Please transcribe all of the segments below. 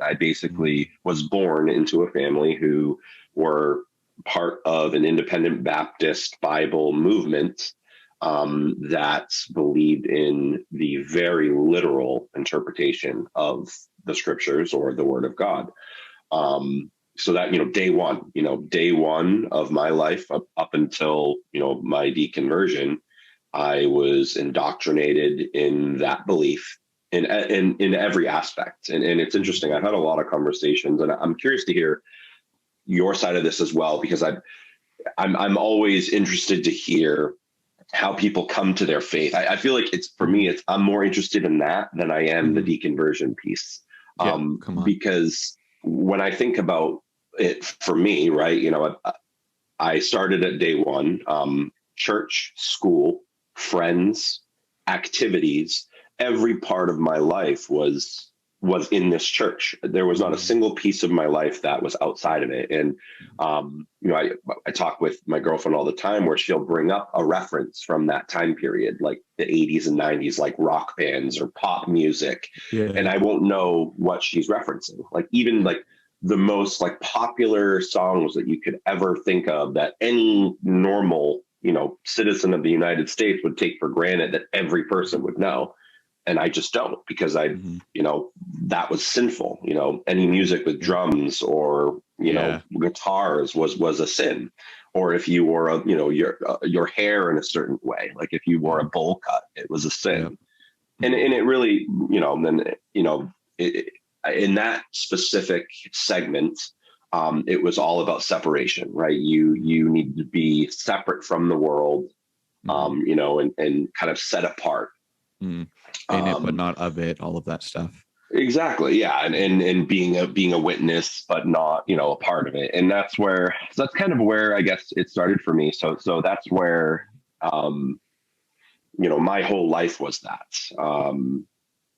I basically was born into a family who were part of an independent Baptist Bible movement that believed in the very literal interpretation of the scriptures or the word of God. So that, day one of my life up until, my deconversion, I was indoctrinated in that belief in every aspect. And it's interesting. I've had a lot of conversations, and I'm curious to hear your side of this as well, because I'm always interested to hear how people come to their faith. I feel like I'm more interested in that than I am the deconversion piece. Because when I think about it for me, right, I started at day one, church, school, friends, activities, every part of my life was in this church. There was not a single piece of my life that was outside of it. And, I talk with my girlfriend all the time where she'll bring up a reference from that time period, like the 80s and 90s, like rock bands or pop music. Yeah. And I won't know what she's referencing. Like even like the most like popular songs that you could ever think of that any normal, citizen of the United States would take for granted that every person would know. And I just don't, because that was sinful. Any music with drums or, guitars was a sin. Or if you wore, your hair in a certain way, like if you wore a bowl cut, it was a sin. Yeah. And it really, in that specific segment, it was all about separation, right? You need to be separate from the world, and kind of set apart. In it, but not of it, all of that stuff. Exactly. Yeah. And being a witness, but not, a part of it. And that's kind of where I guess it started for me. So that's where, my whole life was that,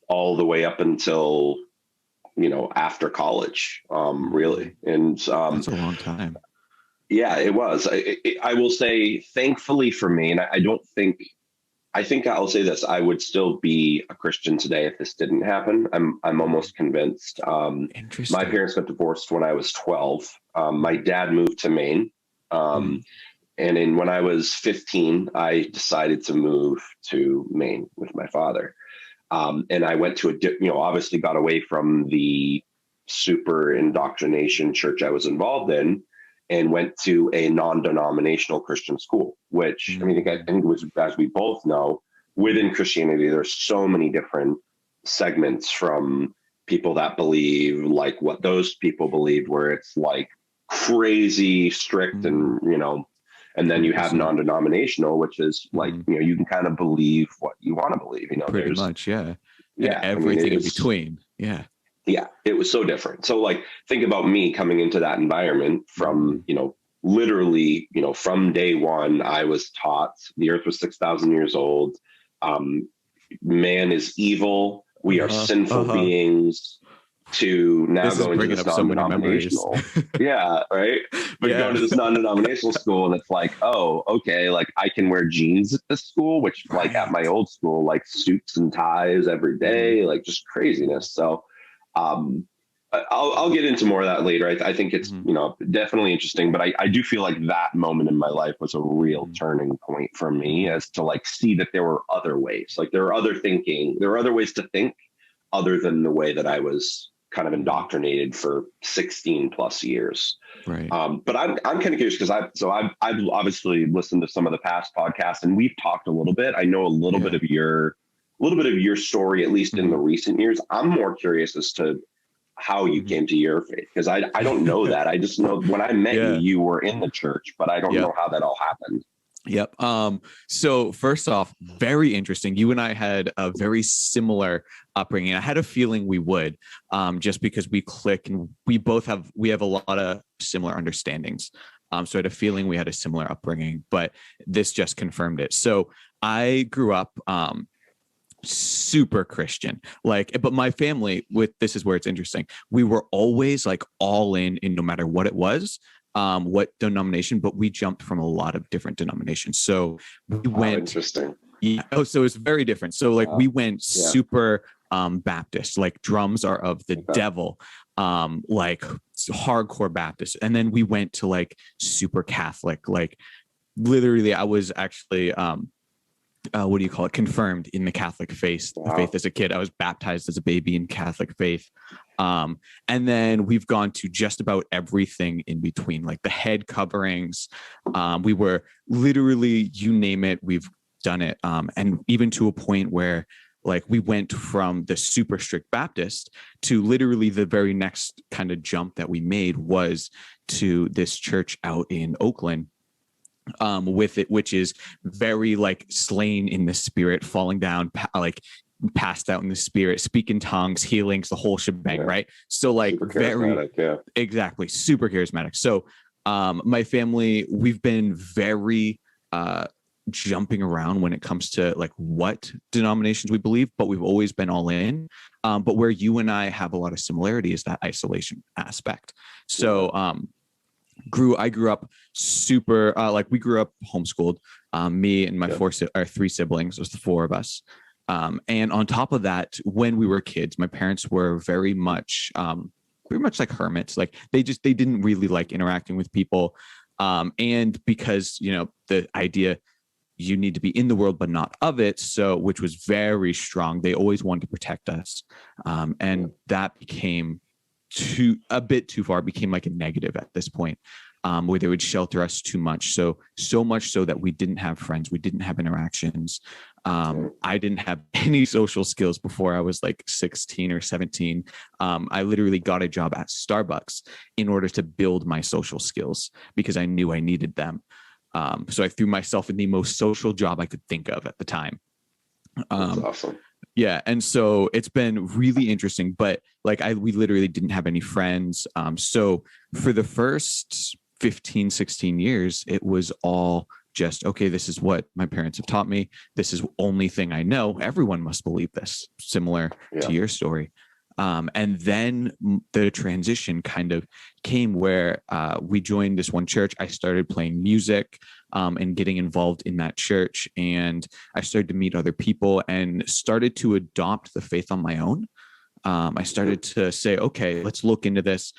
all the way up until, after college, really. And, that's a long time. Yeah, it was. I will say, thankfully for me, and I think I'll say this, I would still be a Christian today if this didn't happen. I'm almost convinced. Interesting. My parents got divorced when I was 12. My dad moved to Maine. And when I was 15, I decided to move to Maine with my father. And I went to obviously got away from the super indoctrination church I was involved in, and went to a non-denominational Christian school, which I think it was, as we both know, within Christianity, there's so many different segments, from people that believe like what those people believed, where it's like crazy strict and, and then you have non-denominational, which is like, you can kind of believe what you want to believe, pretty much. Yeah. Yeah. And everything in between. Yeah. Yeah, it was so different. So like, think about me coming into that environment from, literally, from day one, I was taught the earth was 6,000 years old. Man is evil. We are sinful beings. To now going to this non-denominational. Yeah, right. But going to this non-denominational school, and it's like, oh, okay, like I can wear jeans at this school, which like at my old school, like suits and ties every day, like just craziness. So I'll get into more of that later. I think it's, definitely interesting, but I do feel like that moment in my life was a real turning point for me, as to like see that there were other ways, like there were other ways to think other than the way that I was kind of indoctrinated for 16 plus years. Right. But I'm kind of curious, because I've obviously listened to some of the past podcasts, and we've talked a little bit. I know a little bit of your story, at least in the recent years. I'm more curious as to how you came to your faith, because I don't know that. I just know when I met you were in the church, but I don't know how that all happened. Yep. So first off, very interesting. You and I had a very similar upbringing. I had a feeling we would, just because we click and we have a lot of similar understandings. So I had a feeling we had a similar upbringing, but this just confirmed it. So I grew up, super Christian, but my family, this is where it's interesting. We were always like all in no matter what it was, what denomination, but we jumped from a lot of different denominations. So we went, interesting. Yeah. Oh, so it's very different. So like we went super Baptist, like drums are of the devil, like hardcore Baptist. And then we went to like super Catholic, like literally I was actually what do you call it, confirmed in the Catholic faith. Wow. Faith as a kid. I was baptized as a baby in Catholic faith. And then we've gone to just about everything in between, like the head coverings. We were literally, you name it, we've done it. And even to a point where like we went from the super strict Baptist to literally the very next kind of jump that we made was to this church out in Oakland, with it, which is very like slain in the spirit, falling down, like passed out in the spirit, speak in tongues, healings, the whole shebang, right? So like very, exactly, super charismatic. So my family, we've been very jumping around when it comes to like what denominations we believe, but we've always been all in. But where you and I have a lot of similarity is that isolation aspect. So I grew up super, like we grew up homeschooled, me and my our three siblings, it was the four of us. And on top of that, when we were kids, my parents were very much like hermits. Like they didn't really like interacting with people. And because, you know, the idea you need to be in the world, but not of it. So, which was very strong. They always wanted to protect us. And that became a bit too far, became like a negative at this point, where they would shelter us too much. So much so that we didn't have friends. We didn't have interactions. I didn't have any social skills before I was like 16 or 17. I literally got a job at Starbucks in order to build my social skills because I knew I needed them. So I threw myself in the most social job I could think of at the time. That's awesome. Yeah. And so it's been really interesting, but like we literally didn't have any friends. So for the first 15, 16 years, it was all just, okay, this is what my parents have taught me. This is the only thing I know. Everyone must believe this, similar to your story. And then the transition kind of came where we joined this one church. I started playing music and getting involved in that church. And I started to meet other people and started to adopt the faith on my own. I started to say, okay, let's look into this.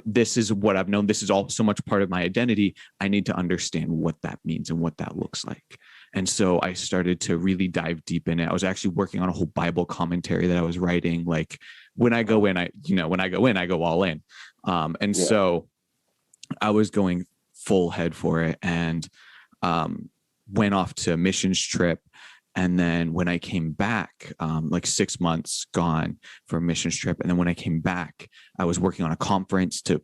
This is what I've known. This is all so much part of my identity. I need to understand what that means and what that looks like. And so I started to really dive deep in it. I was actually working on a whole Bible commentary that I was writing. Like when I go in, I go all in. So I was going full head for it and went off to a missions trip. And then when I came back, like 6 months gone for a missions trip. And then when I came back, I was working on a conference to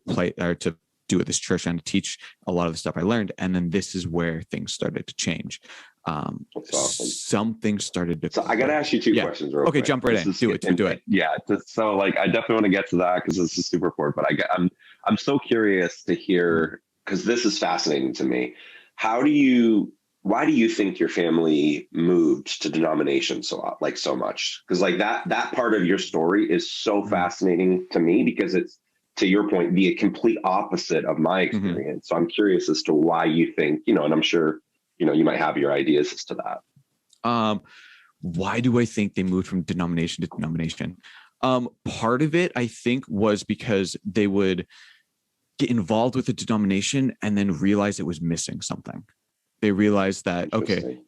do at this church and to teach a lot of the stuff I learned. And then this is where things started to change. That's awesome. Something started to. So I got to ask you two questions real quick. Jump right in. Do it. Yeah. So like, I definitely want to get to that because this is super important, but I'm so curious to hear, because this is fascinating to me. Why do you think your family moved to denomination so much? Because like that part of your story is so fascinating to me because it's, to your point, the complete opposite of my experience. So I'm curious as to why you think, and I'm sure, you might have your ideas as to that. Why do I think they moved from denomination to denomination? Part of it, I think, was because they would get involved with the denomination and then realize it was missing something. They realized that, okay,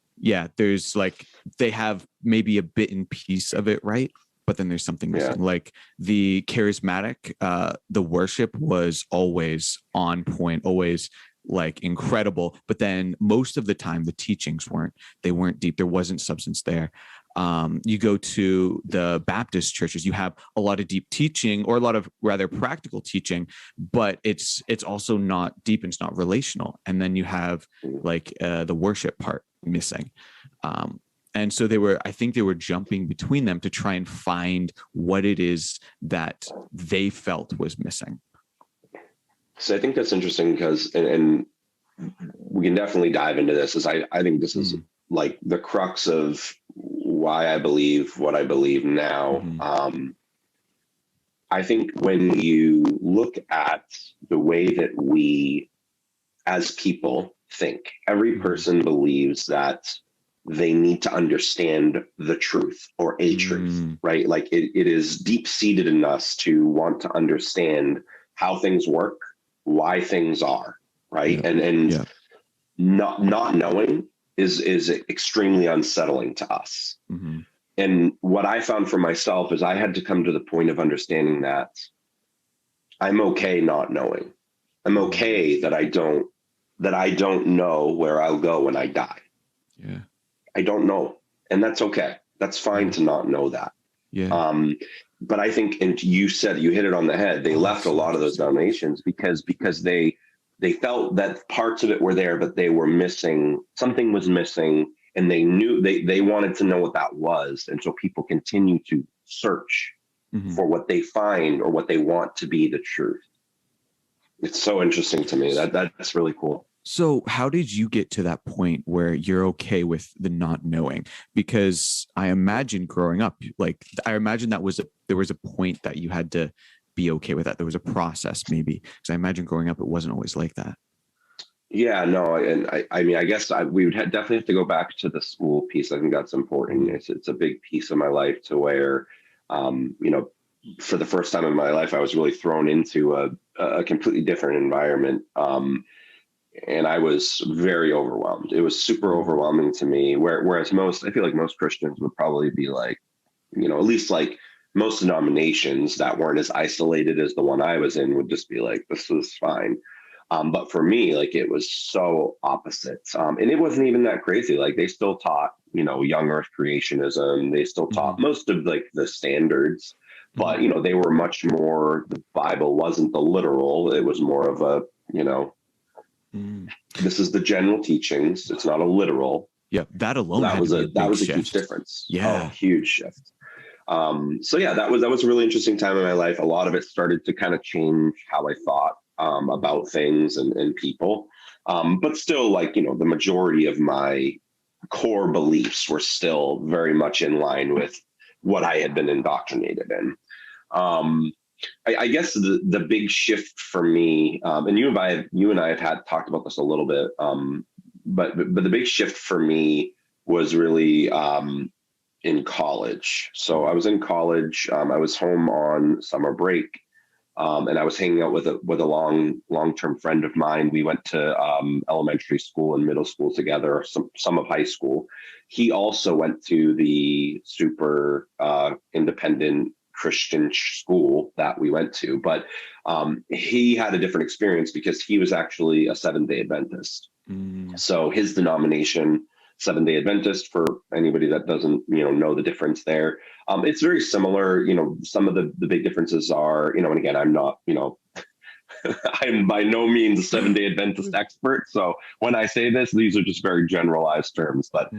there's like, they have maybe a bit and piece of it, right? But then there's something missing. Like the charismatic, the worship was always on point, always like incredible. But then most of the time the teachings weren't deep. There wasn't substance there. You go to the Baptist churches, you have a lot of deep teaching or a lot of rather practical teaching, but it's also not deep and it's not relational. And then you have like the worship part missing. And so I think they were jumping between them to try and find what it is that they felt was missing. So I think that's interesting because, and we can definitely dive into this, as I think this is like the crux of why I believe what I believe now. I think when you look at the way that we as people think, every person believes that they need to understand the truth or a truth, right? Like it is deep seated in us to want to understand how things work, why things are, right? And not knowing is extremely unsettling to us. And what I found for myself is I had to come to the point of understanding that I'm okay not knowing. I'm okay that I don't know where I'll go when I die. Yeah. I don't know. And that's okay. That's fine to not know that. Yeah. But I think, and you said, you hit it on the head. They left a lot of those denominations because they felt that parts of it were there, but they were missing, something was missing, and they knew they wanted to know what that was. And so people continue to search for what they find or what they want to be the truth. It's so interesting to me. That's really cool. So how did you get to that point where you're okay with the not knowing? Because I imagine growing up, like, I imagine there was a point that you had to be okay with that. There was a process maybe, because I imagine growing up, it wasn't always like that. Yeah, no. And I mean, I guess we would definitely have to go back to the school piece. I think that's important. It's a big piece of my life to where, for the first time in my life, I was really thrown into a completely different environment. And I was very overwhelmed. It was super overwhelming to me. Whereas I feel like most Christians would probably be like, at least like most denominations that weren't as isolated as the one I was in would just be like, this is fine. But for me, like, it was so opposite. And it wasn't even that crazy. Like, they still taught, young earth creationism. They still taught most of like the standards, but, they were much more, the Bible wasn't the literal. It was more of a, this is the general teachings. It's not a literal. Yeah. That alone. That was a huge difference. Yeah. Huge shift. So yeah, that was a really interesting time in my life. A lot of it started to kind of change how I thought about things and people. But still, like, the majority of my core beliefs were still very much in line with what I had been indoctrinated in. I guess the big shift for me, and you and I have talked about this a little bit, but the big shift for me was really in college. So I was in college. I was home on summer break, and I was hanging out with a long-term friend of mine. We went to elementary school and middle school together, some of high school. He also went to the super independent Christian school that we went to, but he had a different experience because he was actually a Seventh-day Adventist. So his denomination, Seventh-day Adventist, for anybody that doesn't, know the difference there, it's very similar. Some of the big differences are, and again, I'm not, I'm by no means a Seventh-day Adventist expert. So when I say this, these are just very generalized terms, but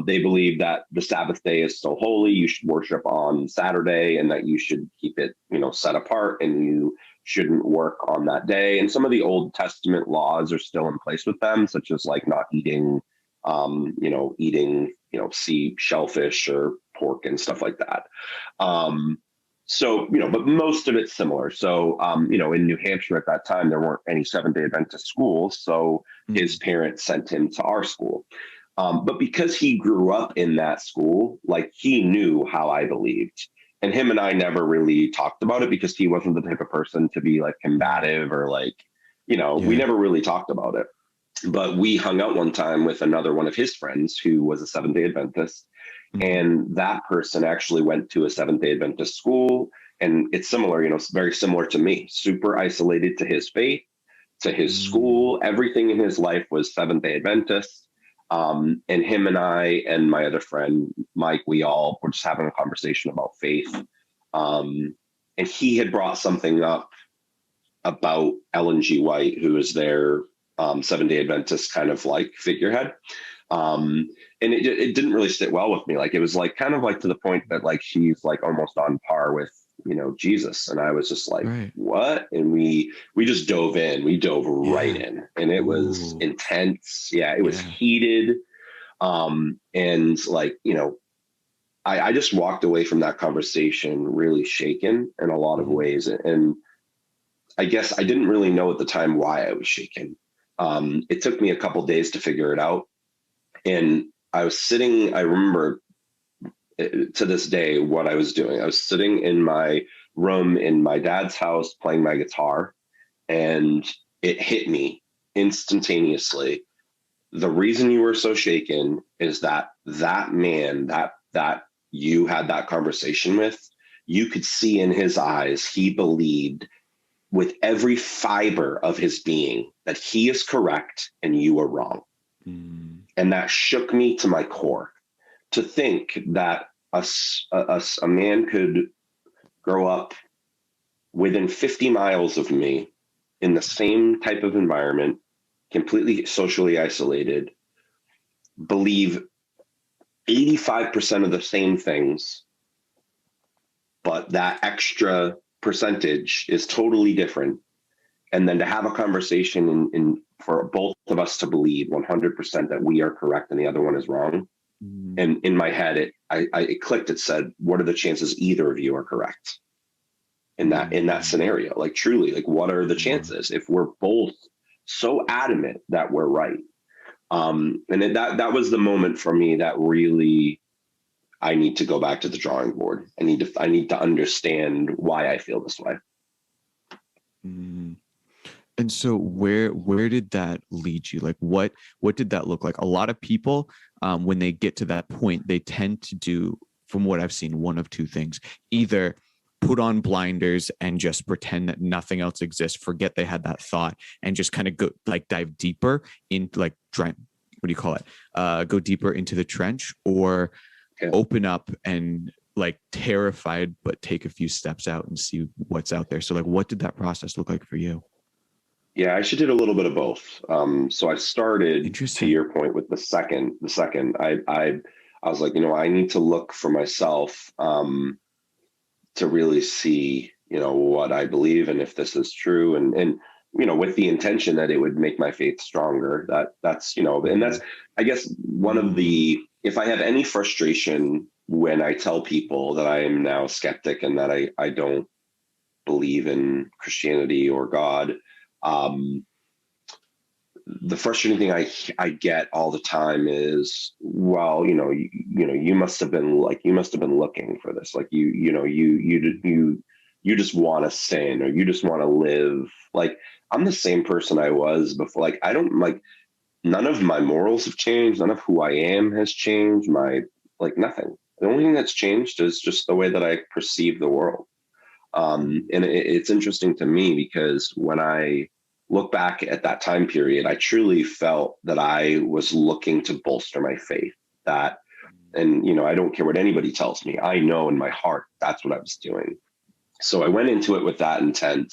they believe that the Sabbath day is still holy. You should worship on Saturday, and that you should keep it, set apart, and you shouldn't work on that day. And some of the Old Testament laws are still in place with them, such as like not eating, sea shellfish or pork and stuff like that. So, but most of it's similar. So, in New Hampshire at that time, there weren't any Seventh-day Adventist schools. So his parents sent him to our school. But because he grew up in that school, like, he knew how I believed. And him and I never really talked about it because he wasn't the type of person to be like combative or like, we never really talked about it. But we hung out one time with another one of his friends who was a Seventh-day Adventist. And that person actually went to a Seventh-day Adventist school. And it's similar, it's very similar to me, super isolated to his faith, to his school. Everything in his life was Seventh-day Adventist. And him and I and my other friend, Mike, we all were just having a conversation about faith. And he had brought something up about Ellen G. White, who is their Seventh-day Adventist kind of like figurehead. And it didn't really sit well with me. Like, it was like kind of like to the point that like she's like almost on par with, Jesus. And I was just like, what? And we just dove in. We dove right in, and it was intense. Yeah, it was heated. And like, I just walked away from that conversation really shaken in a lot of ways. And I guess I didn't really know at the time why I was shaken. It took me a couple days to figure it out. And I was sitting, I remember to this day what I was doing. I was sitting in my room in my dad's house playing my guitar, and it hit me instantaneously. The reason you were so shaken is that that man that you had that conversation with, you could see in his eyes, he believed with every fiber of his being that he is correct and you are wrong. Mm. And that shook me to my core, to think that a man could grow up within 50 miles of me in the same type of environment, completely socially isolated, believe 85% of the same things, but that extra percentage is totally different. And then to have a conversation in for both of us to believe 100% that we are correct and the other one is wrong. Mm. And in my head, it clicked. It said, what are the chances either of you are correct in that scenario? Like, truly, like, what are the chances if we're both so adamant that we're right? And that was the moment for me that really, I need to go back to the drawing board. I need to understand why I feel this way. Mm. And so where did that lead you? Like, what did that look like? A lot of people, when they get to that point, they tend to do, from what I've seen, one of two things: either put on blinders and just pretend that nothing else exists, forget they had that thought, and just kind of go, like, dive deeper into, like, what do you call it? Go deeper into the trench, or open up and, like, terrified, but take a few steps out and see what's out there. So, like, what did that process look like for you? Yeah, I actually did a little bit of both. So I started, to your point, with the second. I was like, I need to look for myself, to really see, what I believe and if this is true, and with the intention that it would make my faith stronger. That's and that's, I guess, one of the, if I have any frustration when I tell people that I am now a skeptic and that I don't believe in Christianity or God. The frustrating thing I get all the time is, well, you must have been looking for this. Like, you just want to sin, or you just want to live. Like, I'm the same person I was before. Like, I don't, like, none of my morals have changed. None of who I am has changed. Nothing. The only thing that's changed is just the way that I perceive the world. And it's interesting to me because when I look back at that time period, I truly felt that I was looking to bolster my faith. And I don't care what anybody tells me. I know in my heart that's what I was doing. So I went into it with that intent.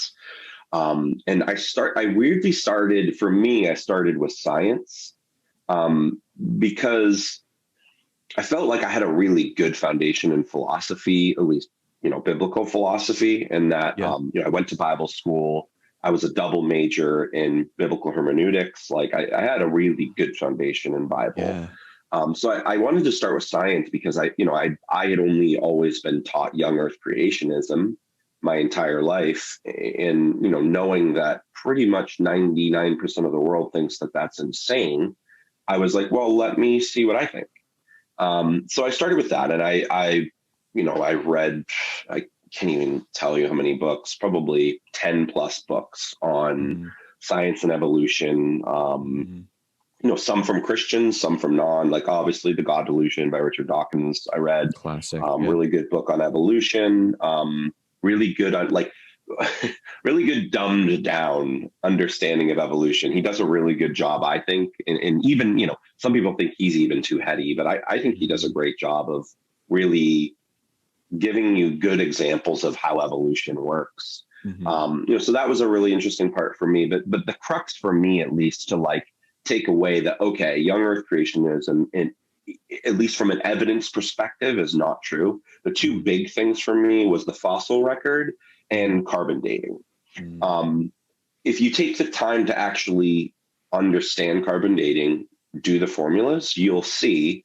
And I weirdly started, for me, I started with science, because I felt like I had a really good foundation in philosophy, at least, biblical philosophy, and that, I went to Bible school. I was a double major in biblical hermeneutics. Like, I had a really good foundation in Bible. Yeah. So I wanted to start with science because I had only always been taught young earth creationism my entire life. And, knowing that pretty much 99% of the world thinks that that's insane, I was like, well, let me see what I think. So I started with that, and I read, I can't even tell you how many books, probably 10 plus books on science and evolution. Some from Christians, some from non, like, obviously the God Delusion by Richard Dawkins. I read, classic, really good book on evolution. Really good on, like, really good dumbed down understanding of evolution. He does a really good job, I think. And even, some people think he's even too heady, but I think he does a great job of really giving you good examples of how evolution works. So that was a really interesting part for me. But the crux for me, at least, to, like, take away that, okay, young earth creationism, and at least from an evidence perspective, is not true. The two big things for me was the fossil record and carbon dating. If you take the time to actually understand carbon dating, do the formulas, you'll see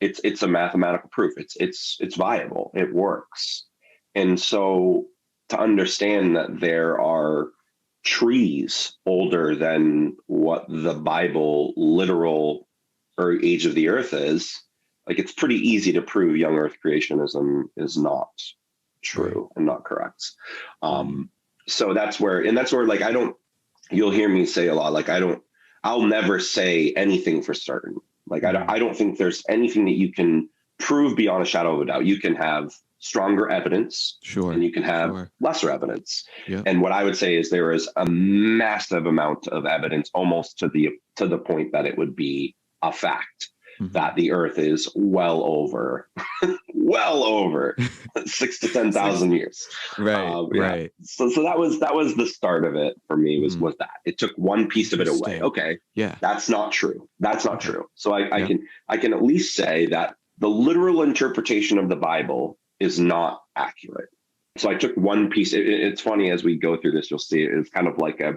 it's a mathematical proof. It's viable. It works. And so to understand that there are trees older than what the Bible literal or age of the earth is, like, it's pretty easy to prove young earth creationism is not true and not correct. So that's where like, you'll hear me say a lot, like, I'll never say anything for certain. Like, I don't think there's anything that you can prove beyond a shadow of a doubt. You can have stronger evidence, and you can have lesser evidence. And what I would say is there is a massive amount of evidence, almost to the point that it would be a fact, that the earth is well over 6 to 10,000 years. Right. So that was the start of it for me, was that it took one piece of it away. Okay. Yeah. That's not true. So I can at least say that the literal interpretation of the Bible is not accurate. So I took one piece. It's funny, as we go through this, you'll see it's kind of like a,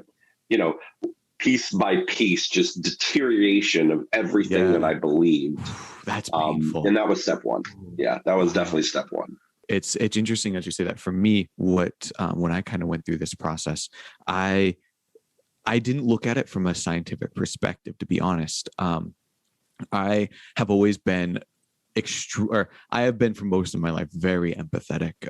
piece by piece, just deterioration of everything that I believed. That's painful. And that was step one. Yeah, that was definitely step one. It's interesting as you say that. For me, what when I kind of went through this process, I didn't look at it from a scientific perspective, to be honest. I have always been I have been for most of my life very empathetic,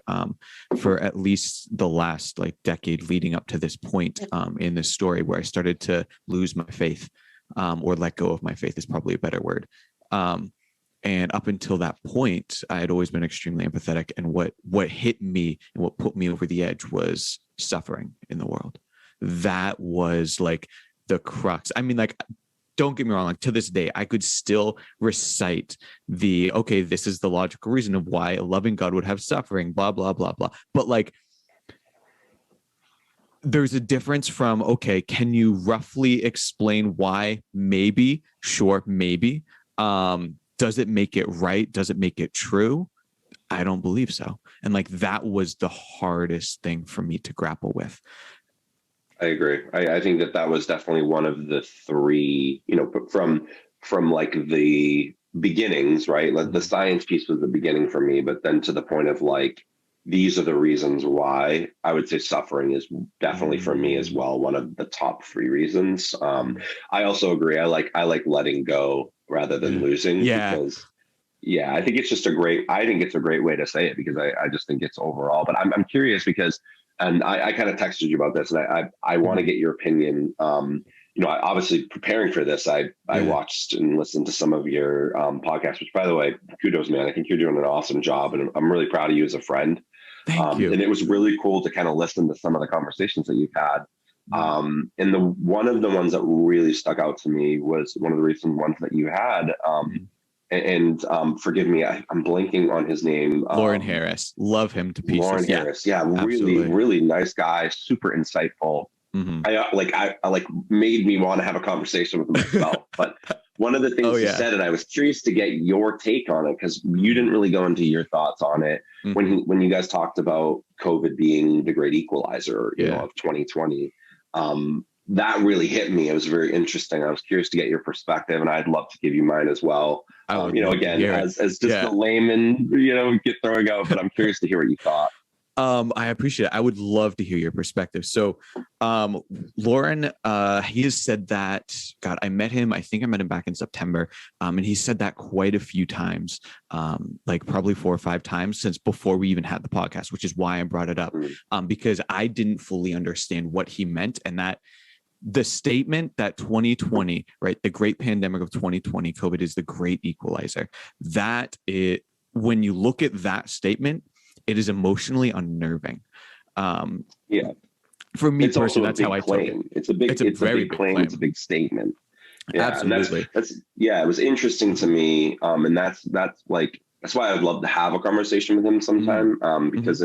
for at least the last decade leading up to this point in this story, where I started to lose my faith, or let go of my faith is probably a better word. And up until that point, I had always been extremely empathetic. And what hit me and what put me over the edge was suffering in the world. That was like the crux. I mean, don't get me wrong, to this day, I could still recite this is the logical reason of why a loving God would have suffering, blah, blah, blah, blah. But there's a difference from, can you roughly explain why? Maybe, sure, maybe. Does it make it right? Does it make it true? I don't believe so. And that was the hardest thing for me to grapple with. I agree. I think that was definitely one of the three, from the beginnings, right? Like, the science piece was the beginning for me, but then to the point of these are the reasons why. I would say suffering is definitely for me as well one of the top three reasons. I also agree. I like letting go rather than losing. Because I think it's a great way to say it, because I just think it's overall. But I'm curious because. And I kind of texted you about this, and I want to get your opinion. Obviously preparing for this, I watched and listened to some of your podcasts, which, by the way, kudos, man. I think you're doing an awesome job, and I'm really proud of you as a friend. Thank you. And it was really cool to kind of listen to some of the conversations that you've had. And one of the ones that really stuck out to me was one of the recent ones that you had. And forgive me, I'm blanking on his name. Lauren Harris. Love him to pieces. Lauren Harris. Yeah, really, really nice guy. Super insightful. I made me want to have a conversation with him myself. But one of the things he said, and I was curious to get your take on it, because you didn't really go into your thoughts on it when you guys talked about COVID being the great equalizer, of 2020. That really hit me. It was very interesting. I was curious to get your perspective, and I'd love to give you mine as well. Again, as just a layman, get throwing out, but I'm curious to hear what you thought. I appreciate it. I would love to hear your perspective. So, Lauren, he has said that, God, I met him back in September. And he said that quite a few times, probably 4 or 5 times since before we even had the podcast, which is why I brought it up. Because I didn't fully understand what he meant, and that the statement that 2020, right, the great pandemic of 2020, COVID is the great equalizer, when you look at that statement, it is emotionally unnerving. For me personally, that's how I took it. It's a big claim. It's a big statement. Yeah, absolutely. It was interesting to me. And that's why I'd love to have a conversation with him sometime. Because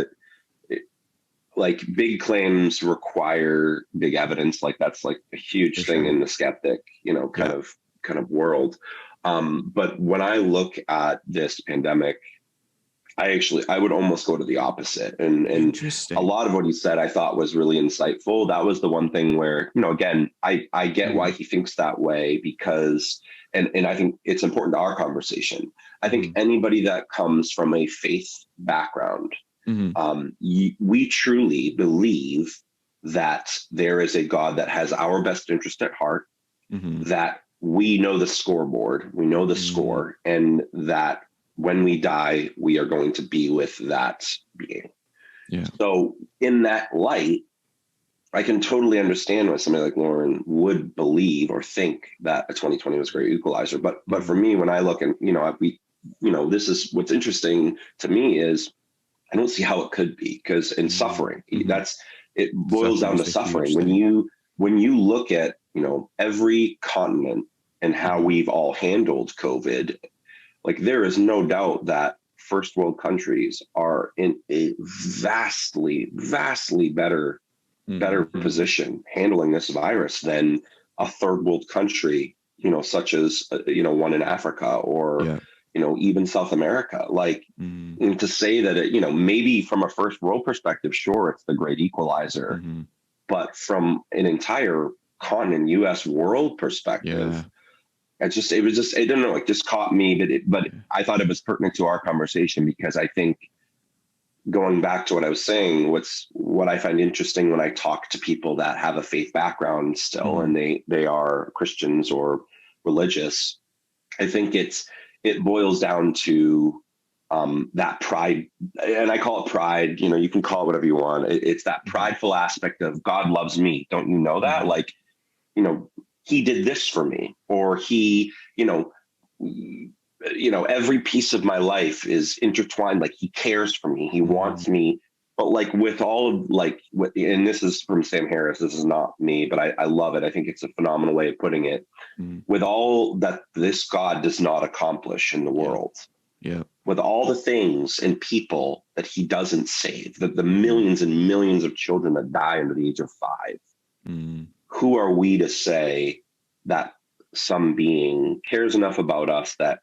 big claims require big evidence. That's a huge thing in the skeptic, kind of world. But when I look at this pandemic, I would almost go to the opposite. And a lot of what he said, I thought was really insightful. That was the one thing where, again, I get why he thinks that way, because, and I think it's important to our conversation. I think anybody that comes from a faith background, we truly believe that there is a God that has our best interest at heart, that we know the scoreboard, we know the score, and that when we die, we are going to be with that being. Yeah. So in that light, I can totally understand why somebody like Lauren would believe or think that a 2020 was a great equalizer. But for me, when I look and, this is what's interesting to me is I don't see how it could be, because in suffering, it boils down to suffering. When you look at, every continent and how we've all handled COVID, like there is no doubt that first world countries are in a vastly, vastly better position handling this virus than a third world country, such as, one in Africa or, even South America. Like, and to say that, maybe from a first world perspective, sure, it's the great equalizer, but from an entire continent, US world perspective, it don't know, it just caught me, but I thought it was pertinent to our conversation, because I think, going back to what I was saying, what I find interesting when I talk to people that have a faith background still, and they are Christians or religious, I think it boils down to that pride, and I call it pride. You can call it whatever you want. It's that prideful aspect of God loves me. Don't you know that? Like, he did this for me, or he, every piece of my life is intertwined. Like, he cares for me. He wants me. But like with all of and this is from Sam Harris, this is not me, but I love it. I think it's a phenomenal way of putting it. With all that this God does not accomplish in the world, with all the things and people that he doesn't save, the millions and millions of children that die under the age of 5, who are we to say that some being cares enough about us that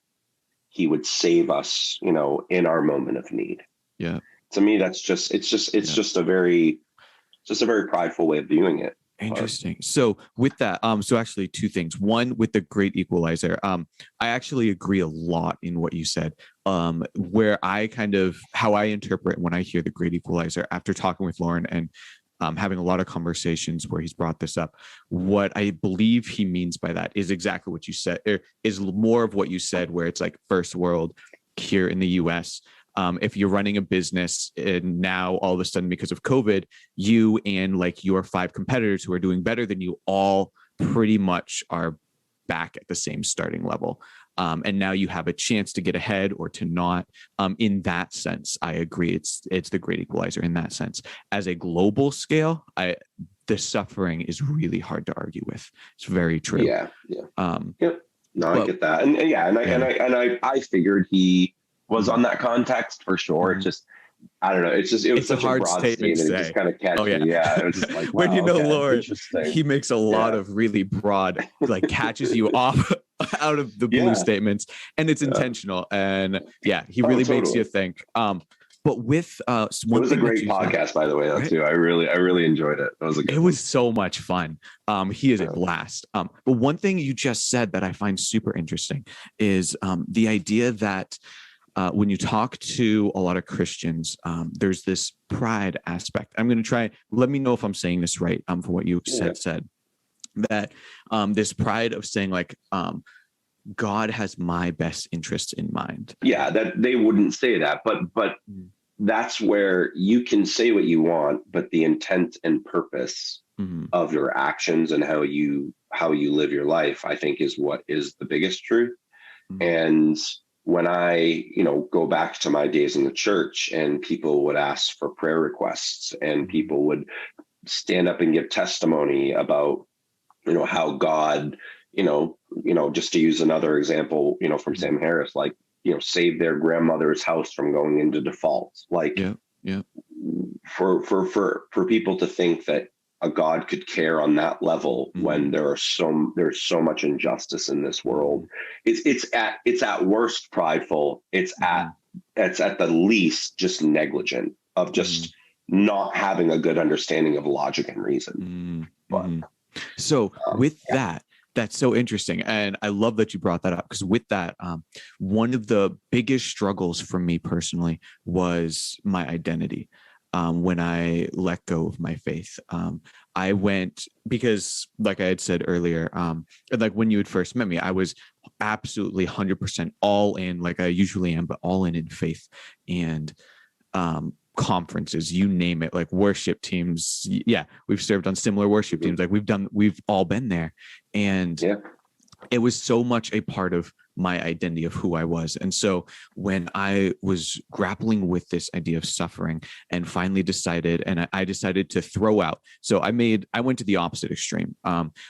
he would save us, in our moment of need? Yeah. To me, it's just a very prideful way of viewing it. Interesting. So with that, so actually two things. One, with the great equalizer, I actually agree a lot in what you said. Where how I interpret when I hear the great equalizer, after talking with Lauren and having a lot of conversations where he's brought this up, what I believe he means by that is exactly what you said, is more of what you said, where it's like first world here in the US. If you're running a business and now all of a sudden, because of COVID, you and like your 5 competitors who are doing better than you all pretty much are back at the same starting level. And now you have a chance to get ahead or to not. In that sense, I agree. It's the great equalizer in that sense. As a global scale, the suffering is really hard to argue with. It's very true. Yeah. Yep. No, I get that. And I figured he was on that context for sure. It's just, I don't know. It's such a hard broad statement. It just kind of catches me. Yeah. It was just like, wow, when Lord, he makes a lot of really broad, like catches you off out of the blue statements, and it's intentional. And he really makes you think. But with it was a great podcast, by the way, right? Too. I really enjoyed it. It was so much fun. He is a blast. But one thing you just said that I find super interesting is the idea that when you talk to a lot of Christians, there's this pride aspect. I'm going to try. Let me know if I'm saying this right. For what you said that this pride of saying like, God has my best interests in mind. Yeah, that they wouldn't say that, but that's where you can say what you want, but the intent and purpose of your actions and how you live your life, I think, is what is the biggest truth. And when I, go back to my days in the church, and people would ask for prayer requests, and people would stand up and give testimony about, how God, just to use another example, from Sam Harris, like, saved their grandmother's house from going into default. Like, for people to think that a God could care on that level when there's so much injustice in this world. It's at worst prideful. It's at the least just negligent of just not having a good understanding of logic and reason. So with that, that's so interesting. And I love that you brought that up, because with that, one of the biggest struggles for me personally was my identity. when I let go of my faith. I went because, like I had said earlier, like when you had first met me, I was absolutely 100% all in, like I usually am, but all in faith and conferences, you name it, like worship teams. Yeah, we've served on similar worship teams. Like we've all been there. And it was so much a part of my identity of who I was. And so when I was grappling with this idea of suffering and finally decided, and I decided to throw out. So I went to the opposite extreme,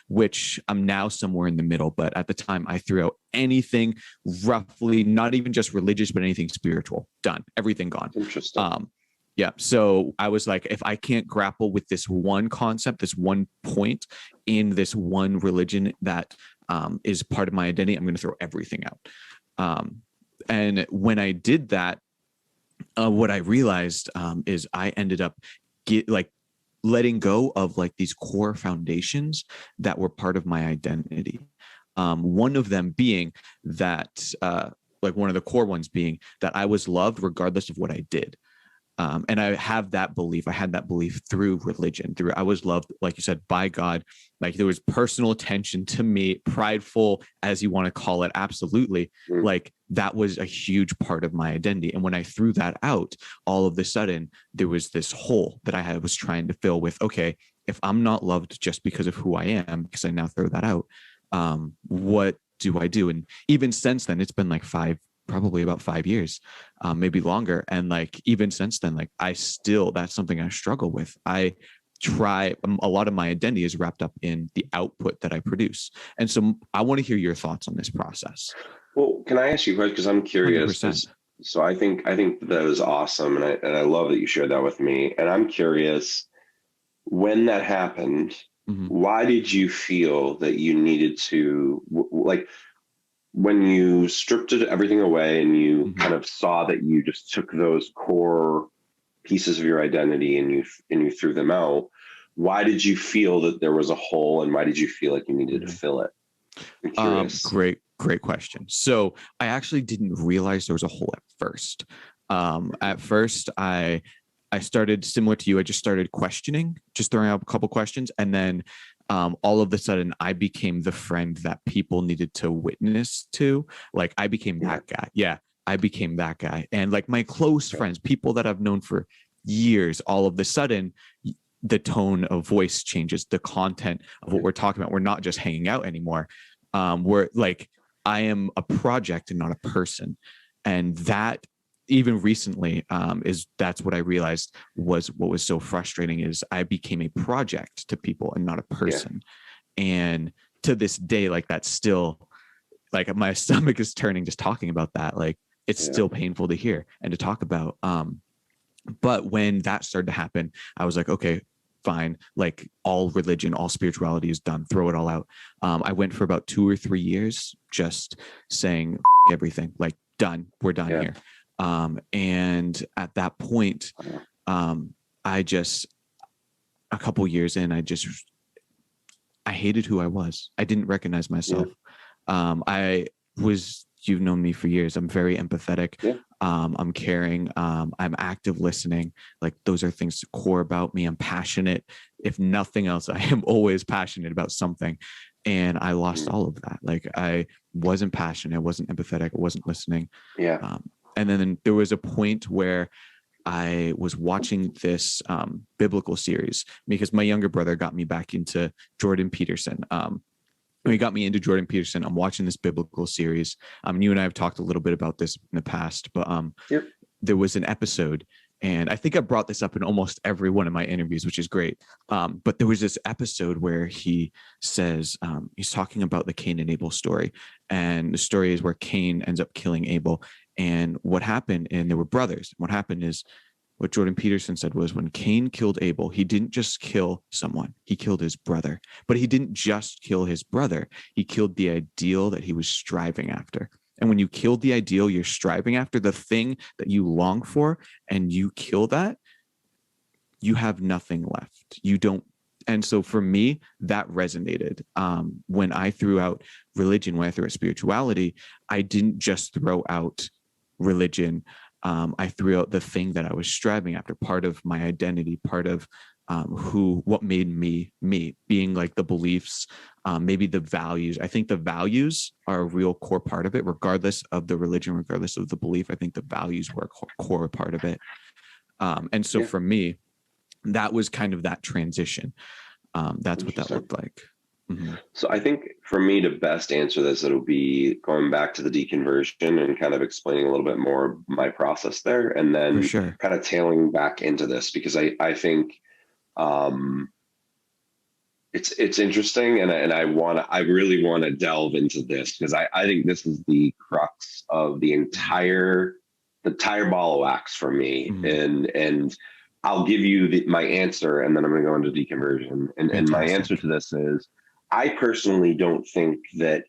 which I'm now somewhere in the middle. But at the time I threw out anything roughly, not even just religious, but anything spiritual, done, everything gone. Interesting. Yeah. So I was like, if I can't grapple with this one concept, this one point in this one religion that is part of my identity, I'm going to throw everything out. And when I did that, what I realized is I ended up letting go of like these core foundations that were part of my identity. One of them being that, like one of the core ones being that I was loved regardless of what I did. And I have that belief. I had that belief through religion. I was loved, like you said, by God. Like there was personal attention to me, prideful, as you want to call it. Absolutely. Like that was a huge part of my identity. And when I threw that out, all of a sudden there was this hole that I was trying to fill with, okay, if I'm not loved just because of who I am, because I now throw that out, what do I do? And even since then, it's been like probably about 5 years, maybe longer. And like, even since then, like that's something I struggle with. I try, a lot of my identity is wrapped up in the output that I produce. And so I want to hear your thoughts on this process. Well, can I ask you a question? Because I'm curious. 100%. So I think that is awesome. And I love that you shared that with me. And I'm curious, when that happened, why did you feel that you needed to, like, when you stripped everything away and you kind of saw that you just took those core pieces of your identity and you threw them out, why did you feel that there was a hole, and why did you feel like you needed to fill it? I'm curious. Great question. So I actually didn't realize there was a hole at first. At first, I started similar to you. I just started questioning, just throwing out a couple questions, and then all of a sudden I became the friend that people needed to witness to. Like I became that guy. Yeah, I became that guy. And like my close friends, people that I've known for years, all of a sudden the tone of voice changes, the content of what we're talking about. We're not just hanging out anymore. We're like, I am a project and not a person. And that even recently that's what I realized was what was so frustrating is I became a project to people and not a person. And to this day, like that's still, like my stomach is turning just talking about that. Like it's still painful to hear and to talk about. But when that started to happen, I was like, okay, fine. Like all religion, all spirituality is done. Throw it all out. I went for about 2 or 3 years just saying everything, like done. We're done here. And at that point, I just, a couple years in, I hated who I was. I didn't recognize myself. You've known me for years. I'm very empathetic. I'm caring. I'm active listening. Like those are things core about me. I'm passionate. If nothing else, I am always passionate about something. And I lost all of that. Like I wasn't passionate. I wasn't empathetic. I wasn't listening. And then there was a point where I was watching this biblical series because my younger brother got me back into Jordan Peterson. He got me into Jordan Peterson. I'm watching this biblical series. You and I have talked a little bit about this in the past, but there was an episode, and I think I brought this up in almost every one of my interviews, which is great. But there was this episode where he says, he's talking about the Cain and Abel story. And the story is where Cain ends up killing Abel. And what happened, and they were brothers. What happened is what Jordan Peterson said was when Cain killed Abel, he didn't just kill someone, he killed his brother. But he didn't just kill his brother, he killed the ideal that he was striving after. And when you kill the ideal you're striving after, the thing that you long for, and you kill that, you have nothing left. You don't. And so for me, that resonated. When I threw out religion, when I threw out spirituality, I didn't just throw out religion. I threw out the thing that I was striving after, part of my identity, part of what made me me, being like the beliefs, maybe the values. I think the values are a real core part of it, regardless of the religion, regardless of the belief. I think the values were a core part of it. And so for me, that was kind of that transition. That's what that looked like. Mm-hmm. So I think for me to best answer this, it'll be going back to the deconversion and kind of explaining a little bit more my process there, and then kind of tailing back into this, because I think it's interesting, and I really want to delve into this, because I think this is the crux of the entire ball of wax for me. Mm-hmm. And I'll give you my answer, and then I'm going to go into deconversion. And my answer to this is, I personally don't think that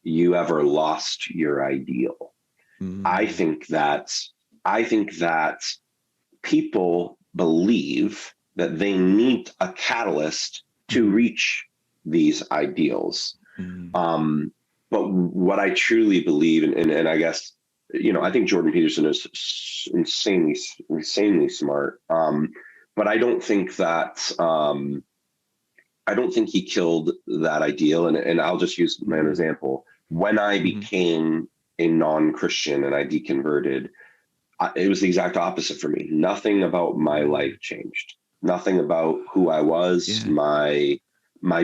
you ever lost your ideal. Mm. I think that people believe that they need a catalyst to reach these ideals. Mm. But what I truly believe, and I guess, I think Jordan Peterson is insanely smart. But I don't think that, I don't think he killed that ideal. And I'll just use my own example. When I became a non-Christian and I deconverted, it was the exact opposite for me. Nothing about my life changed. Nothing about who I was, my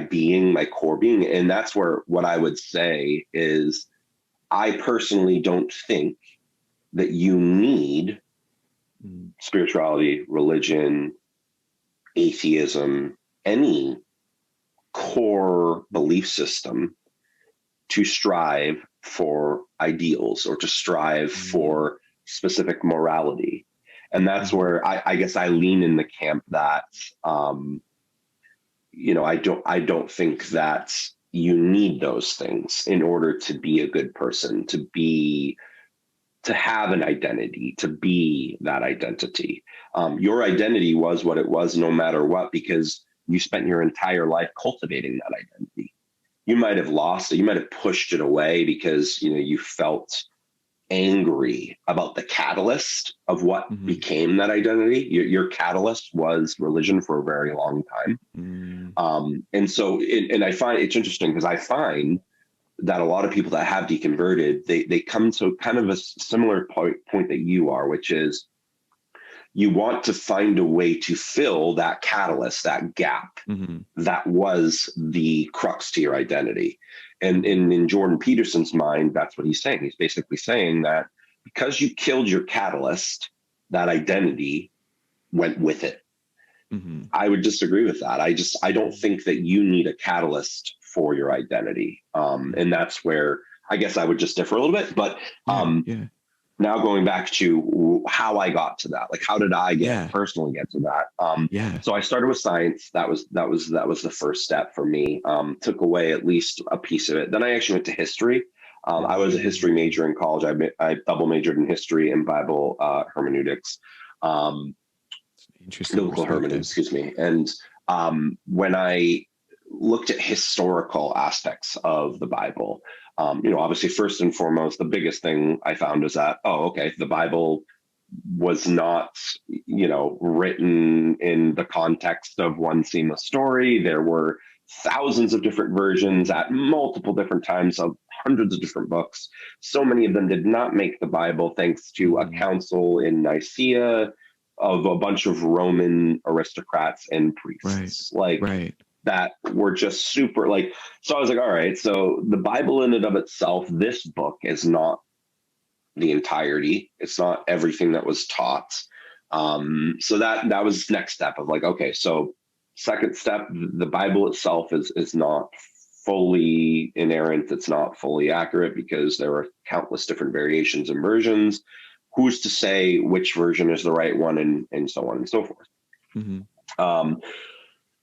being, my core being. And that's where what I would say is, I personally don't think that you need spirituality, religion, atheism, any core belief system to strive for ideals or to strive for specific morality. And that's where I guess I lean in the camp that, I don't think that you need those things in order to be a good person, to have an identity, to be that identity. Your identity was what it was no matter what, because you spent your entire life cultivating that identity. You might have lost it. You might have pushed it away because, you felt angry about the catalyst of what became that identity. Your catalyst was religion for a very long time. And so, and I find it's interesting, because I find that a lot of people that have deconverted, they come to kind of a similar point that you are, which is, you want to find a way to fill that catalyst, that gap that was the crux to your identity. And in Jordan Peterson's mind, that's what he's saying. He's basically saying that because you killed your catalyst, that identity went with it. I would disagree with that. I don't think that you need a catalyst for your identity. And that's where I guess I would just differ a little bit. But now going back to how I got to that, like how did I personally get to that? So I started with science. That was the first step for me. Took away at least a piece of it. Then I actually went to history. I was a history major in college. I double majored in history and Bible hermeneutics. Biblical hermeneutics, excuse me. And when I looked at historical aspects of the Bible, obviously, first and foremost, the biggest thing I found is that, the Bible was not, written in the context of one seamless story. There were thousands of different versions at multiple different times of hundreds of different books. So many of them did not make the Bible, thanks to a council in Nicaea of a bunch of Roman aristocrats and priests. That were just super so I was like, all right, so the Bible in and of itself, this book is not the entirety. It's not everything that was taught. So that was next step of okay, so second step, the Bible itself is not fully inerrant. It's not fully accurate because there are countless different variations and versions. Who's to say which version is the right one, and so on and so forth.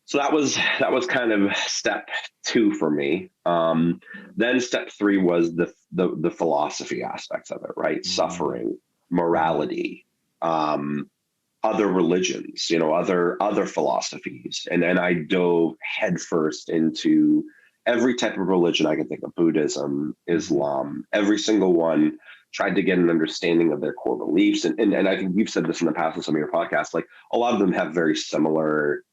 So that was kind of step 2 for me. Then step 3 was the philosophy aspects of it, right? Suffering, morality, other religions, other philosophies. And I dove headfirst into every type of religion I can think of: Buddhism, Islam, every single one. tried to get an understanding of their core beliefs. And I think you've said this in the past in some of your podcasts, like a lot of them have very similar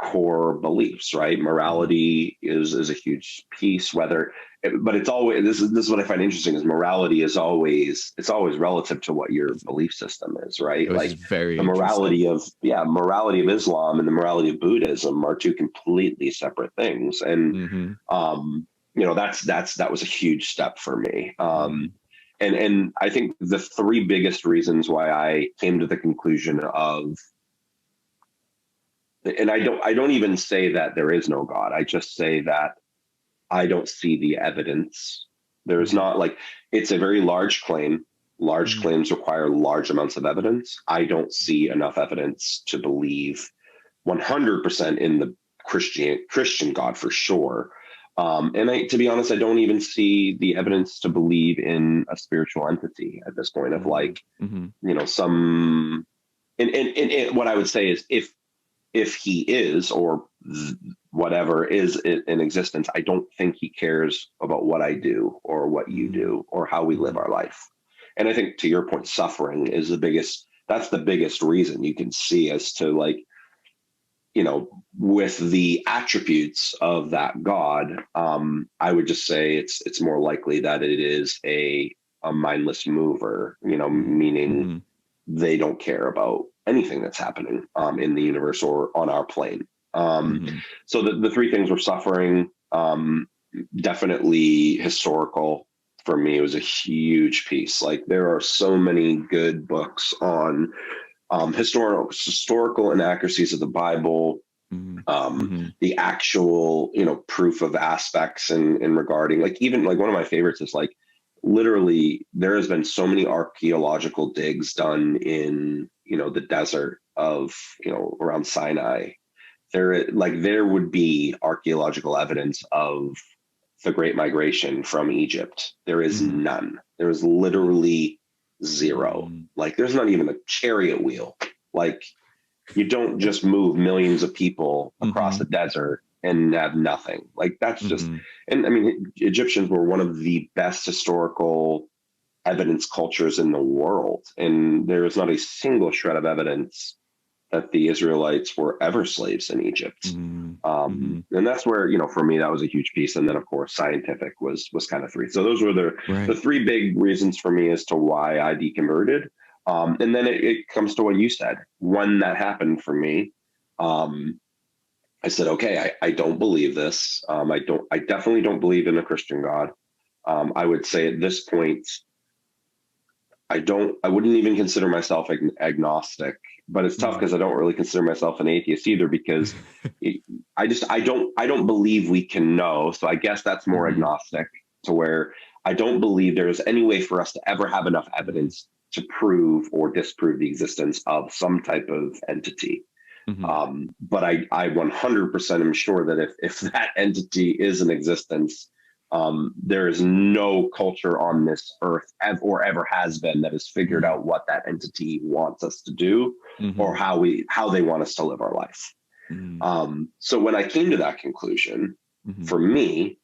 core beliefs, right? Morality is a huge piece, but it's always, this is what I find interesting, is morality is always, it's always relative to what your belief system is, right? It was Like very the morality of Islam and the morality of Buddhism are two completely separate things. And, that was a huge step for me. And I think the three biggest reasons why I came to the conclusion of, and I don't even say that there is no God. I just say that I don't see the evidence. There's not, like, it's a very large claim. Large claims require large amounts of evidence. I don't see enough evidence to believe 100% in the Christian God for sure. And to be honest, I don't even see the evidence to believe in a spiritual entity at this point of like, some, and what I would say is if he is, or whatever is in existence, I don't think he cares about what I do or what you do or how we live our life. And I think, to your point, suffering is that's the biggest reason you can see as to, like, with the attributes of that God, I would just say it's more likely that it is a mindless mover, meaning they don't care about anything that's happening in the universe or on our plane. So the three things were suffering, definitely historical. For me, it was a huge piece. Like, there are so many good books on historical inaccuracies of the Bible, the actual, proof of aspects in regarding, like, even like one of my favorites is, like, literally there has been so many archaeological digs done in, the desert of, around Sinai. There would be archaeological evidence of the Great Migration from Egypt. There is none. There is literally zero. Like, there's not even a chariot wheel. Like, you don't just move millions of people across the desert and have nothing. Like, that's just, and I mean, Egyptians were one of the best historical evidence cultures in the world. And there is not a single shred of evidence that the Israelites were ever slaves in Egypt. And that's where, for me, that was a huge piece. And then, of course, scientific was kind of three. So those were the three big reasons for me as to why I deconverted. And then it comes to what you said. When that happened for me, I said, okay, I don't believe this. I definitely don't believe in a Christian God. I would say at this point, I wouldn't even consider myself agnostic, but it's tough because I don't really consider myself an atheist either, because I don't believe we can know. So I guess that's more agnostic, to where I don't believe there's any way for us to ever have enough evidence to prove or disprove the existence of some type of entity. But I 100% am sure that if that entity is in existence, there is no culture on this earth or ever has been that has figured out what that entity wants us to do or how they want us to live our life. So when I came to that conclusion, for me,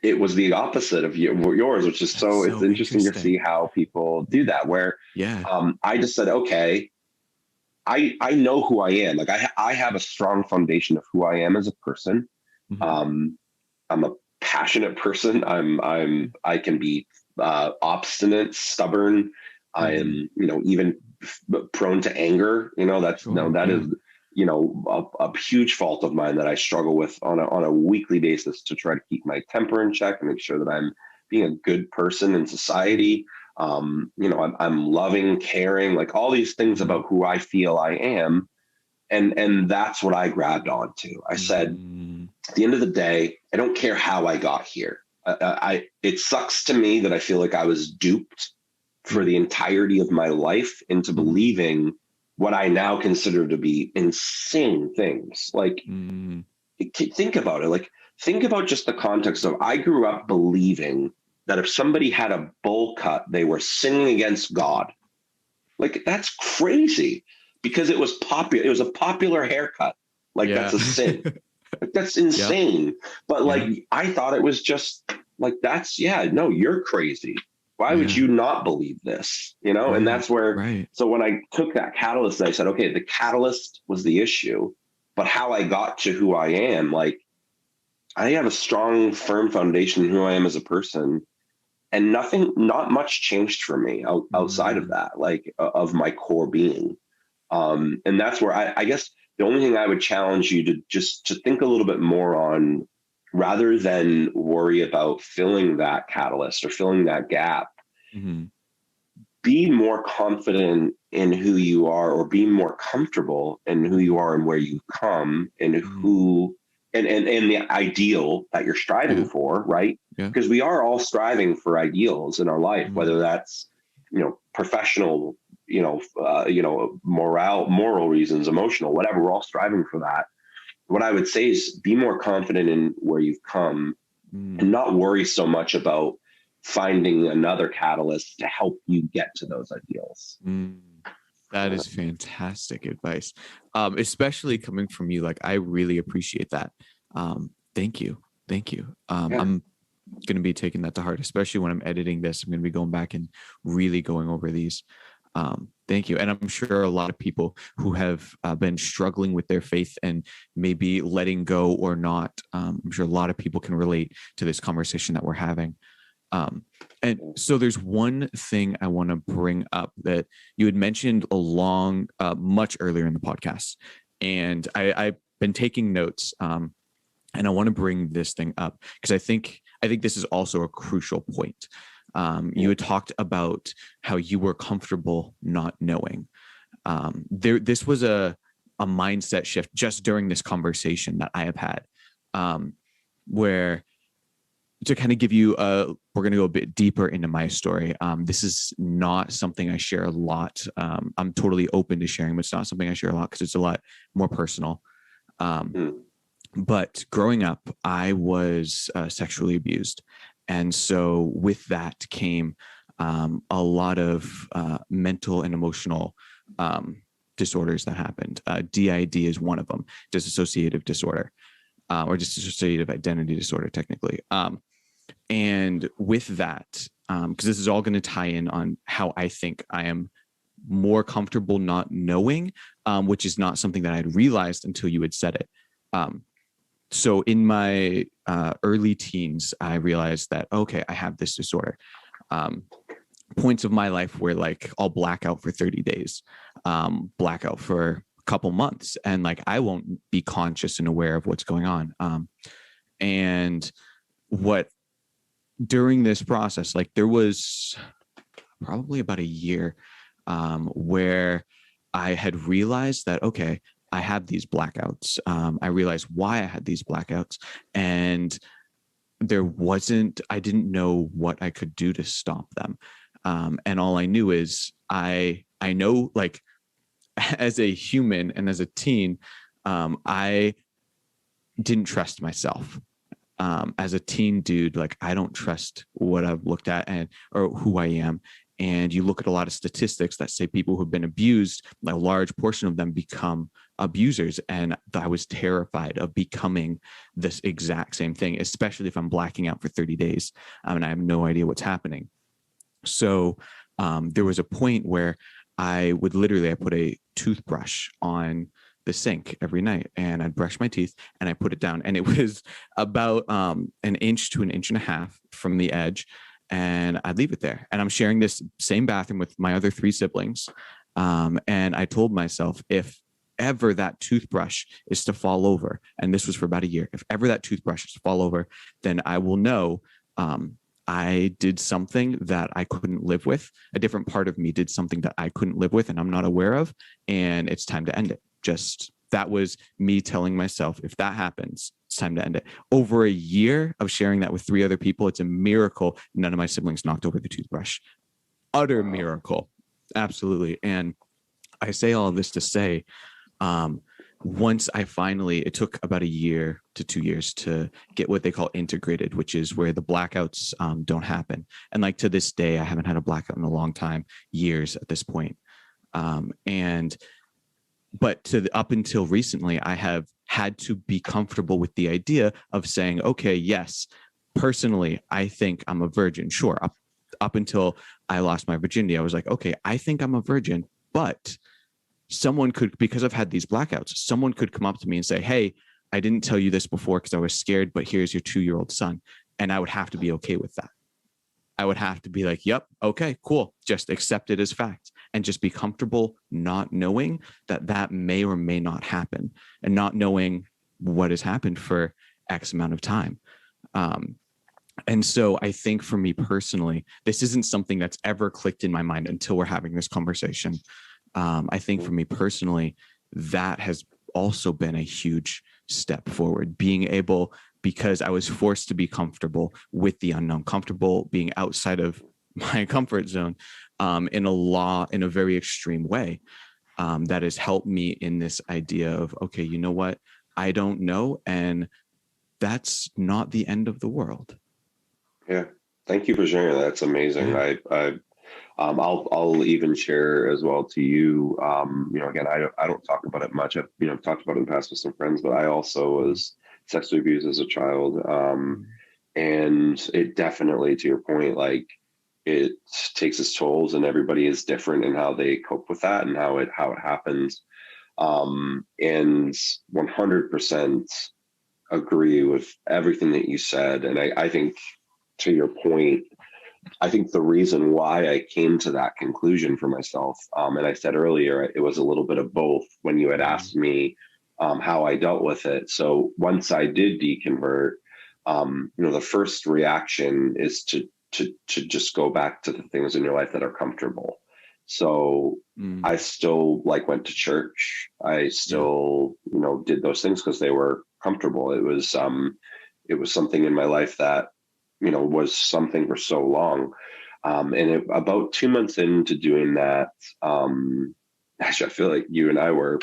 it was the opposite of yours, which is so it's interesting to see how people do that, where I just said, okay, I know who I am. Like, I have a strong foundation of who I am as a person. I'm a passionate person. I can be obstinate, stubborn. I am, even prone to anger. That is, a huge fault of mine that I struggle with on a weekly basis, to try to keep my temper in check and make sure that I'm being a good person in society. I'm loving, caring, like all these things about who I feel I am. And that's what I grabbed onto. I said, at the end of the day, I don't care how I got here. It sucks to me that I feel like I was duped for the entirety of my life into believing what I now consider to be insane things. Like, think about it. Like, think about just the context of, I grew up believing that if somebody had a bowl cut, they were sinning against God. Like, that's crazy, because it was popular. It was a popular haircut. Like, that's a sin. Like, that's insane. But like, I thought it was just like, no, you're crazy. Why would Yeah. you not believe this? You know, and Right. that's where, Right. so when I took that catalyst, I said, okay, the catalyst was the issue, but how I got to who I am, like I have a strong, firm foundation in who I am as a person, and not much changed for me outside of Mm, that, like of my core being. And that's where I guess the only thing I would challenge you to just to think a little bit more on, rather than worry about filling that catalyst or filling that gap, mhm, be more confident in who you are, or be more comfortable in who you are and where you've come, and mhm. who and the ideal that you're striving Yeah. for, right? Yeah. Because we are all striving for ideals in our life, Mhm, whether that's, professional, moral reasons, emotional, whatever. We're all striving for that. What I would say is be more confident in where you've come, mm, and not worry so much about finding another catalyst to help you get to those ideals. mm. That is fantastic advice. Especially coming from you. Like, I really appreciate that. Thank you. Thank you. Yeah. I'm going to be taking that to heart, especially when I'm editing this. I'm going to be going back and really going over these. Thank you. And I'm sure a lot of people who have been struggling with their faith and maybe letting go or not, I'm sure a lot of people can relate to this conversation that we're having. And so there's one thing I want to bring up that you had mentioned much earlier in the podcast. And I've been taking notes. And I want to bring this thing up because I think this is also a crucial point. You had talked about how you were comfortable not knowing. This was a mindset shift just during this conversation that I have had, where, to kind of give you we're going to go a bit deeper into my story. This is not something I share a lot. I'm totally open to sharing, but it's not something I share a lot because it's a lot more personal. Um, Mm. but growing up, I was sexually abused. And so with that came a lot of mental and emotional disorders that happened. DID is one of them, dissociative disorder, or dissociative identity disorder, technically. And with that, because this is all going to tie in on how I think I am more comfortable not knowing, which is not something that I had realized until you had said it. So in my early teens, I realized that, okay, I have this disorder. Points of my life where like I'll black out for 30 days, black out for a couple months, and like I won't be conscious and aware of what's going on. And what during this process, like there was probably about a year where I had realized that, okay, I have these blackouts. I realized why I had these blackouts, and I didn't know what I could do to stop them. And all I knew is I know, like, as a human and as a teen, I didn't trust myself. As a teen dude, like I don't trust what I've looked at or who I am. And you look at a lot of statistics that say people who've been abused, a large portion of them become abusers. And I was terrified of becoming this exact same thing, especially if I'm blacking out for 30 days and I have no idea what's happening. So there was a point where I put a toothbrush on the sink every night and I'd brush my teeth and I put it down, and it was about an inch to an inch and a half from the edge, and I'd leave it there. And I'm sharing this same bathroom with my other 3 siblings. And I told myself, if ever that toothbrush is to fall over, and this was for about a year, if ever that toothbrush is to fall over, then I will know I did something that I couldn't live with. A different part of me did something that I couldn't live with and I'm not aware of, and it's time to end it. Just that was me telling myself, if that happens, it's time to end it. Over a year of sharing that with 3 other people, it's a miracle none of my siblings knocked over the toothbrush. Utter miracle. Absolutely. And I say all of this to say, once it took about a year to 2 years to get what they call integrated, which is where the blackouts don't happen. And like to this day, I haven't had a blackout in a long time, years at this point. But up until recently, I have had to be comfortable with the idea of saying, okay, yes, personally, I think I'm a virgin. Sure, up until I lost my virginity, I was like, okay, I think I'm a virgin, but someone could, because I've had these blackouts, someone could come up to me and say, hey, I didn't tell you this before because I was scared, but here's your 2-year-old son. And I would have to be okay with that. I would have to be like, yep, okay, cool. Just accept it as fact and just be comfortable not knowing that that may or may not happen, and not knowing what has happened for X amount of time. And so I think for me personally, this isn't something that's ever clicked in my mind until we're having this conversation. I think for me personally, that has also been a huge step forward, being able, because I was forced to be comfortable with the unknown, comfortable being outside of my comfort zone in a very extreme way. That has helped me in this idea of, okay, you know what? I don't know. And that's not the end of the world. Yeah. Thank you for sharing that. That's amazing. Yeah. I'll even share as well to you. Again, I don't talk about it much. I've talked about it in the past with some friends, but I also was sexually abused as a child. And it definitely, to your point, like, it takes its tolls, and everybody is different in how they cope with that and how it happens. And 100% agree with everything that you said. And I think, to your point, I think the reason why I came to that conclusion for myself, and I said earlier, it was a little bit of both when you had asked me how I dealt with it. So once I did deconvert, the first reaction is to just go back to the things in your life that are comfortable. So I still went to church. I still, did those things because they were comfortable. It was something in my life that, was something for so long. And about 2 months into doing that, actually, I feel like you and I were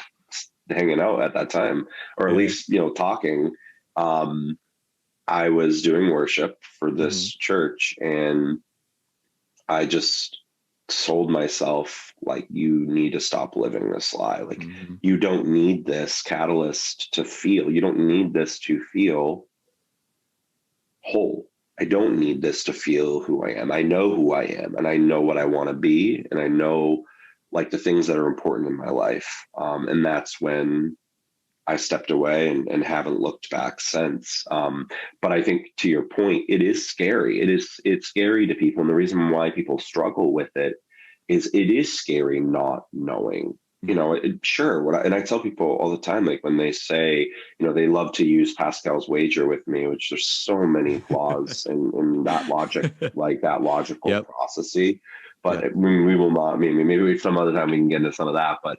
hanging out at that time, or at least, talking. I was doing worship for this church, and I just told myself, you need to stop living this lie. You don't need this catalyst to feel. You don't need this to feel whole. I don't need this to feel who I am. I know who I am, and I know what I want to be, and I know the things that are important in my life. And that's when I stepped away and haven't looked back since. But I think, to your point, it is scary. It's scary to people. And the reason why people struggle with it is scary not knowing. Sure. And I tell people all the time, when they say, they love to use Pascal's wager with me, which there's so many flaws in that logic, that logical processy. But we will not. Maybe some other time we can get into some of that. But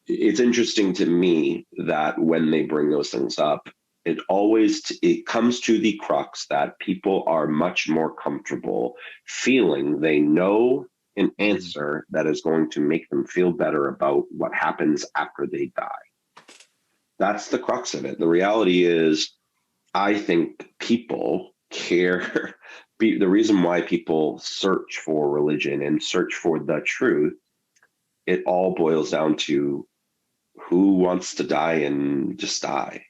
it's interesting to me that when they bring those things up, it comes to the crux that people are much more comfortable feeling they know an answer that is going to make them feel better about what happens after they die. That's the crux of it. The reality is, I think people care. The reason why people search for religion and search for the truth, it all boils down to who wants to die and just die.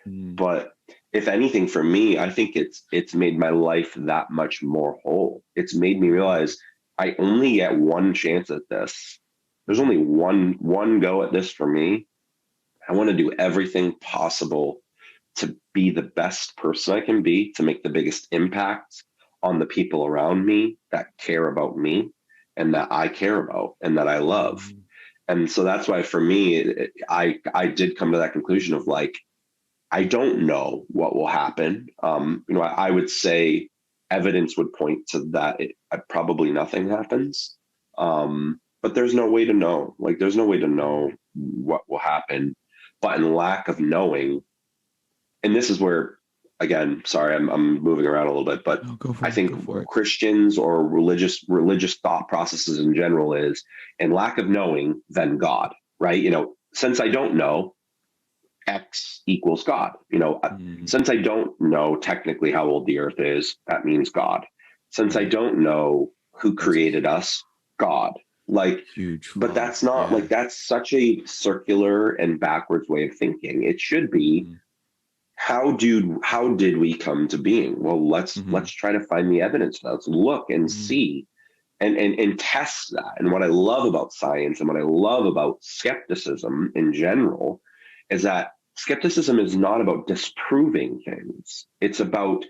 But if anything, for me, I think it's made my life that much more whole. It's made me realize I only get one chance at this. There's only one go at this for me. I want to do everything possible to be the best person I can be, to make the biggest impact on the people around me that care about me and that I care about and that I love. And so that's why, for me, I did come to that conclusion of I don't know what will happen. I would say evidence would point to that. Probably nothing happens. But there's no way to know. There's no way to know what will happen. But in lack of knowing, and this is where, again, sorry, I'm moving around a little bit, but I think Christians or religious thought processes in general is, in lack of knowing, then God, right? Since I don't know, X equals God. Since I don't know technically how old the earth is, that means God. Since I don't know who created us, God. Huge. But that's not that's such a circular and backwards way of thinking. It should be, how did we come to being? Well, let's try to find the evidence. Let's look and see and test that. And what I love about science and what I love about skepticism in general is that skepticism is not about disproving things. It's about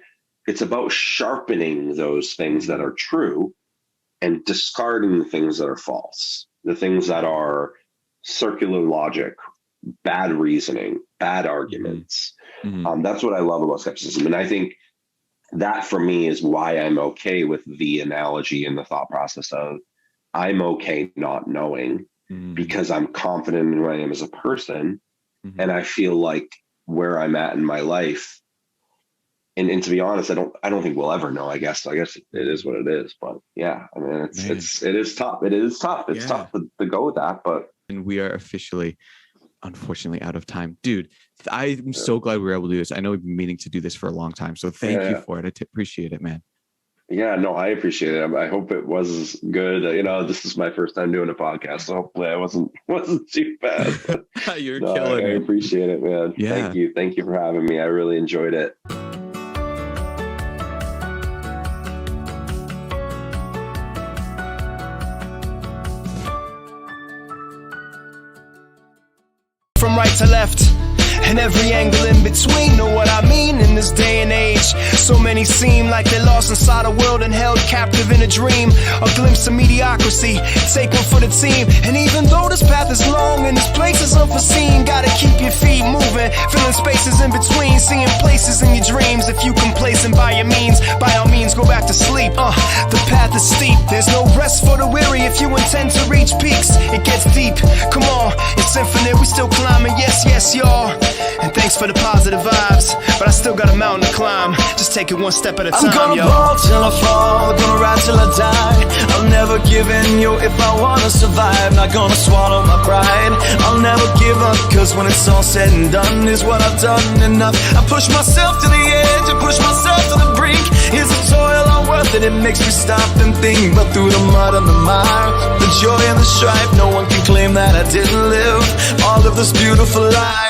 sharpening those things that are true and discarding the things that are false, the things that are circular logic, bad reasoning, bad arguments. That's what I love about skepticism. And I think that for me is why I'm okay with the analogy and the thought process of I'm okay not knowing because I'm confident in who I am as a person. And I feel like where I'm at in my life, and to be honest, I don't think we'll ever know. I guess it is what it is. But yeah, I mean, it is tough. It is tough. It's tough to go with that. But and we are officially, unfortunately, out of time, dude. I'm so glad we were able to do this. I know we've been meaning to do this for a long time, so thank you for it. I appreciate it, man. Yeah, no, I appreciate it. I hope it was good. This is my first time doing a podcast, so hopefully I wasn't too bad. You're killing it. I appreciate it, man. Yeah. Thank you for having me. I really enjoyed it. From right to left, and every angle in between. Know what I mean? In this day and age, so many seem like they're lost inside a world and held captive in a dream. A glimpse of mediocrity, take one for the team. And even though this path is long and this place is unforeseen, gotta keep your feet moving, filling spaces in between, seeing places in your dreams. If you complacent by your means, by all means go back to sleep. The path is steep, there's no rest for the weary. If you intend to reach peaks, it gets deep. Come on, it's infinite, we still climbing. Yes, y'all. And thanks for the positive vibes, but I still got a mountain to climb. Just take it one step at a time, I'm gonna ball till I fall, gonna ride till I die. I'll never give in, if I wanna survive. Not gonna swallow my pride, I'll never give up, cause when it's all said and done, is what I've done enough. I push myself to the edge, I push myself to the brink. Is the toil all worth it? It makes me stop and think. But through the mud and the mire, the joy and the strife, no one can claim that I didn't live all of this beautiful life.